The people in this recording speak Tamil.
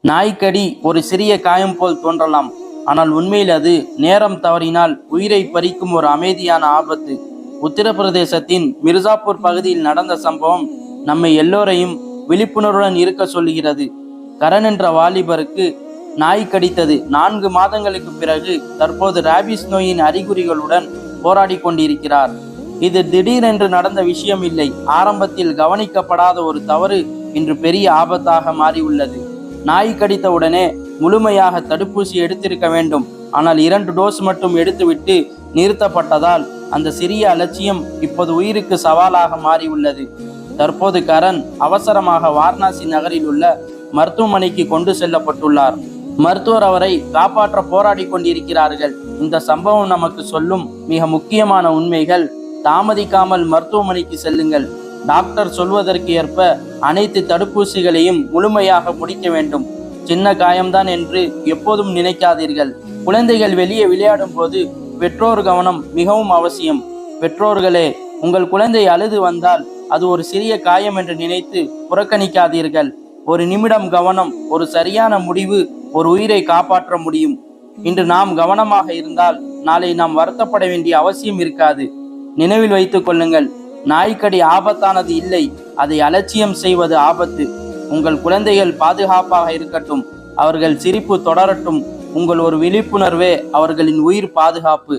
நாய்க்கடி ஒரு சிறிய காயம் போல் தோன்றலாம், ஆனால் உண்மையில் அது நேரம் தவறினால் உயிரை பறிக்கும் ஒரு அமைதியான ஆபத்து. உத்தரப்பிரதேசத்தின் மிர்சாப்பூர் பகுதியில் நடந்த சம்பவம் நம்மை எல்லோரையும் விழிப்புணர்வுடன் இருக்க சொல்லுகிறது. கரண் என்ற வாலிபருக்கு நாய் கடித்தது. 4 மாதங்களுக்கு பிறகு தற்போது ராபிஸ் நோயின் அறிகுறிகளுடன் போராடி கொண்டிருக்கிறார். இது திடீரென்று நடந்த விஷயம் இல்லை. ஆரம்பத்தில் கவனிக்கப்படாத ஒரு தவறு இன்று பெரிய ஆபத்தாக மாறியுள்ளது. நாய் கடித்த உடனே முழுமையாக தடுப்பூசி எடுத்திருக்க வேண்டும். ஆனால் 2 டோஸ் மட்டும் எடுத்துவிட்டு நிறுத்தப்பட்டதால் அந்த சிறிய அலட்சியம் இப்போது உயிருக்கு சவாலாக மாறியுள்ளது. தற்போது கரண் அவசரமாக வாரணாசி நகரில் உள்ள மருத்துவமனைக்கு கொண்டு செல்லப்பட்டுள்ளார். மருத்துவர் அவரை காப்பாற்ற போராடி கொண்டிருக்கிறார்கள். இந்த சம்பவம் நமக்கு சொல்லும் மிக முக்கியமான உண்மைகள்: தாமதிக்காமல் மருத்துவமனைக்கு செல்லுங்கள். டாக்டர் சொல்வதற்கு ஏற்ப அனைத்து தடுப்பூசிகளையும் முழுமையாக முடிக்க வேண்டும். சின்ன காயம்தான் என்று எப்போதும் நினைக்காதீர்கள். குழந்தைகள் வெளியே விளையாடும் போது பெற்றோர் கவனம் மிகவும் அவசியம். பெற்றோர்களே, உங்கள் குழந்தை அழுது வந்தால் அது ஒரு சிறிய காயம் என்று நினைத்து புறக்கணிக்காதீர்கள். ஒரு நிமிடம் கவனம், ஒரு சரியான முடிவு ஒரு உயிரை காப்பாற்ற முடியும். இன்று நாம் கவனமாக இருந்தால் நாளை நாம் வருத்தப்பட வேண்டிய அவசியம் இருக்காது. நினைவில் வைத்துக் கொள்ளுங்கள், நாய்க்கடி ஆபத்தானது இல்லை, அதை அலட்சியம் செய்வது ஆபத்து. உங்கள் குழந்தைகள் பாதுகாப்பாக இருக்கட்டும், அவர்கள் சிரிப்பு தொடரட்டும். உங்கள் ஒரு விழிப்புணர்வே அவர்களின் உயிர் பாதுகாப்பு.